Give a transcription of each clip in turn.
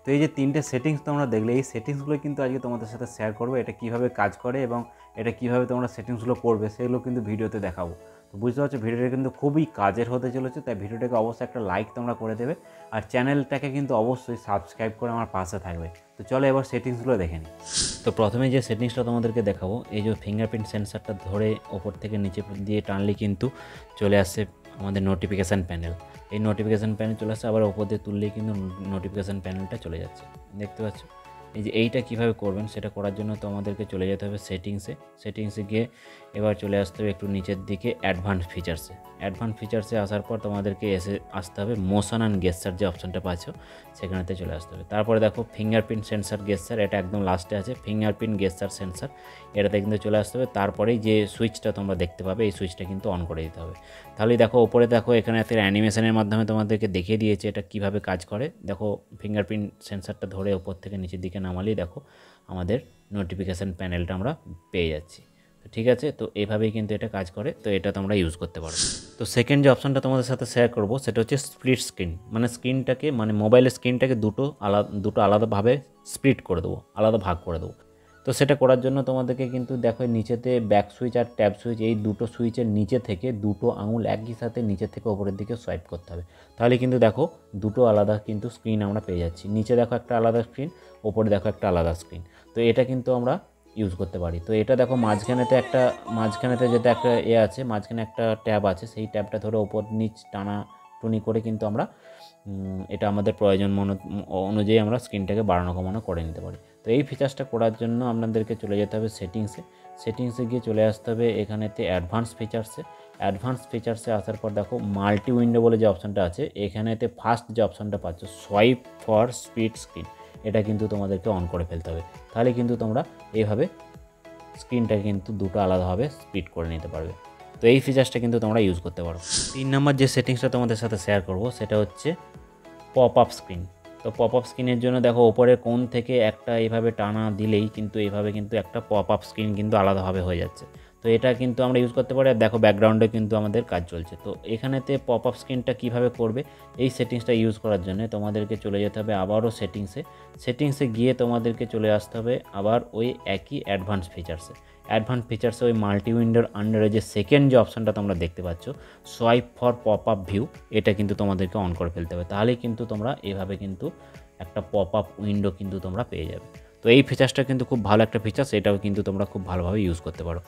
তো এই যে তিনটে সেটিংস তোমরা দেখলে, এই সেটিংসগুলো কিন্তু আজকে তোমাদের সাথে শেয়ার করবো, এটা কীভাবে কাজ করে এবং এটা কীভাবে তোমরা সেটিংসগুলো করবে সেগুলো কিন্তু ভিডিওতে দেখাবো। তো বুঝতে পারছো ভিডিওটা কিন্তু খুবই কাজের হতে চলেছে, তাই ভিডিওটাকে অবশ্যই একটা লাইক তোমরা করে দেবে আর চ্যানেলটাকে কিন্তু অবশ্যই সাবস্ক্রাইব করে আমার পাশে থাকবে। তো চলো এবার সেটিংসগুলো দেখে নিই। তো প্রথমে যে সেটিংসটা তোমাদেরকে দেখাবো, এই যে ফিঙ্গারপ্রিন্ট সেন্সারটা ধরে ওপর থেকে নিচে দিয়ে টানলে কিন্তু চলে আসছে আমাদের নোটিফিকেশান প্যানেল। এই নোটিফিকেশান প্যানেল চলে আসছে, আবার ওপর দিয়ে তুললেই কিন্তু নোটিফিকেশান প্যানেলটা চলে যাচ্ছে, দেখতে পাচ্ছ। এই যে এইটা কীভাবে করবেন সেটা করার জন্য তো আমাদেরকে চলে যেতে হবে সেটিংসে গিয়ে এবার চলে আসতে হবে একটু নিচের দিকে অ্যাডভান্স ফিচার্সে আসার পর তোমাদেরকে আসতে হবে মোশন অ্যান্ড গেস্টার যে অপশানটা পাচ্ছ সেখানেতে চলে আসতে হবে। তারপরে দেখো ফিঙ্গারপ্রিন্ট সেন্সার গেস্টার, এটা একদম লাস্টে আছে ফিঙ্গারপ্রিন্ট গেস্টার সেন্সার, এটাতে কিন্তু চলে আসতে হবে। তারপরেই যে সুইচটা তোমরা দেখতে পাবে এই সুইচটা কিন্তু অন করে দিতে হবে। তাহলেই দেখো ওপরে দেখো এখানে একটা অ্যানিমেশনের মাধ্যমে তোমাদেরকে দেখিয়ে দিয়েছে এটা কীভাবে কাজ করে। দেখো ফিঙ্গারপ্রিন্ট সেন্সারটা ধরে ওপর থেকে নিচের দিকে নামালেই দেখো আমাদের নোটিফিকেশান প্যানেলটা আমরা পেয়ে যাচ্ছি। তো ঠিক আছে, তো এইভাবেই কিন্তু এটা কাজ করে, তো এটা তোমরা ইউজ করতে পারো। তো সেকেন্ড যে অপশানটা তোমাদের সাথে শেয়ার করবো সেটা হচ্ছে স্প্লিট স্ক্রিন, মানে স্ক্রিনটাকে মানে মোবাইলের স্ক্রিনটাকে দুটো আলাদাভাবে স্প্লিট করে দেবো, আলাদা ভাগ করে দেবো। তো সেটা করার জন্য তোমাদেরকে কিন্তু দেখো নিচেতে ব্যাক সুইচ আর ট্যাব সুইচ, এই দুটো সুইচের নিচে থেকে দুটো আঙুল একই সাথে নিচের থেকে ওপরের দিকে সোয়াইপ করতে হবে। তাহলে কিন্তু দেখো দুটো আলাদা কিন্তু স্ক্রিন আমরা পেয়ে যাচ্ছি, নিচে দেখো একটা আলাদা স্ক্রিন, ওপরে দেখো একটা আলাদা স্ক্রিন। তো এটা কিন্তু আমরা ইউজ করতে পারি। তো এটা দেখো মাঝখানেতে যেটা একটা আছে, মাঝখানে একটা ট্যাব আছে, সেই ট্যাবটা ধরে ওপর নিচ টানাটুনি করে কিন্তু আমরা এটা আমাদের প্রয়োজন অনুযায়ী আমরা স্ক্রিনটাকে বাড়ানো কমানো করে নিতে পারি। তো এই ফিচার্সটা করার জন্য আপনাদেরকে চলে যেতে হবে সেটিংসে গিয়ে চলে আসতে হবে এখানেতে অ্যাডভান্স ফিচার্সে আসার পর দেখো মাল্টি উইন্ডো বলে যে অপশানটা আছে, এখানেতে ফার্স্ট যে অপশানটা পাচ্ছ সোয়াইপ ফর স্পিড স্ক্রিন, এটা কিন্তু তোমাদেরকে অন করে ফেলতে হবে। তাহলে কিন্তু তোমরা এইভাবে স্ক্রিনটা কিন্তু দুটো আলাদাভাবে স্পিড করে নিতে পারবে। তো এই ফিচার্সটা কিন্তু তোমরা ইউজ করতে পারো। 3 নম্বর যে সেটিংসটা তোমাদের সাথে শেয়ার করবো সেটা হচ্ছে পপ আপ স্ক্রিন। তো পপ আপ স্ক্রিনের জন্য দেখো ওপরের কোণ থেকে একটা এইভাবে টানা দিলেই কিন্তু এইভাবে কিন্তু একটা পপ আপ স্ক্রিন কিন্তু আলাদাভাবে হয়ে যাচ্ছে। তো এটা কিন্তু আমরা ইউজ করতে পারি। আর দেখো ব্যাকগ্রাউন্ডে কিন্তু আমাদের কাজ চলছে। তো এখানেতে পপ আপ স্ক্রিনটা কীভাবে করবে, এই সেটিংসটা ইউজ করার জন্য তোমাদেরকে চলে যেতে হবে আবারও সেটিংসে গিয়ে তোমাদেরকে চলে আসতে হবে আবার ওই একই অ্যাডভান্স ফিচার্সে ওই মাল্টি উইন্ডোর আন্ডারে যে সেকেন্ড যে অপশানটা তোমরা দেখতে পাচ্ছ swipe for pop up view, এটা কিন্তু তোমাদেরকে অন করে ফেলতে হবে। তাহলেই কিন্তু তোমরা এভাবে কিন্তু একটা পপ আপ উইন্ডো কিন্তু তোমরা পেয়ে যাবে। তো এই ফিচার্সটা কিন্তু খুব ভালো একটা ফিচার্স, এটাও কিন্তু তোমরা খুব ভালোভাবে ইউজ করতে পারো।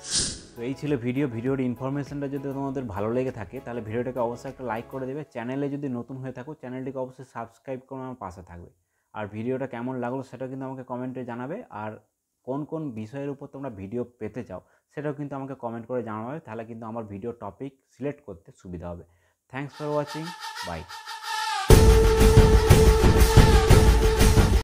তো এই ছিল ভিডিওর ইনফরমেশনটা যদি তোমাদের ভালো লেগে থাকে তাহলে ভিডিওটাকে অবশ্যই একটা লাইক করে দেবে। চ্যানেলে যদি নতুন হয়ে থাকো চ্যানেলটিকে অবশ্যই সাবস্ক্রাইব করে আমার পাশে থাকবে। আর ভিডিওটা কেমন লাগলো সেটা কিন্তু আমাকে কমেন্টে জানাবে। আর কোন বিষয়ের উপর তোমরা ভিডিও পেতে চাও সেটাও কিন্তু আমাকে কমেন্ট করে জানাবে, তাহলে কিন্তু আমার ভিডিও টপিক সিলেক্ট করতে সুবিধা হবে। Thanks for watching, by.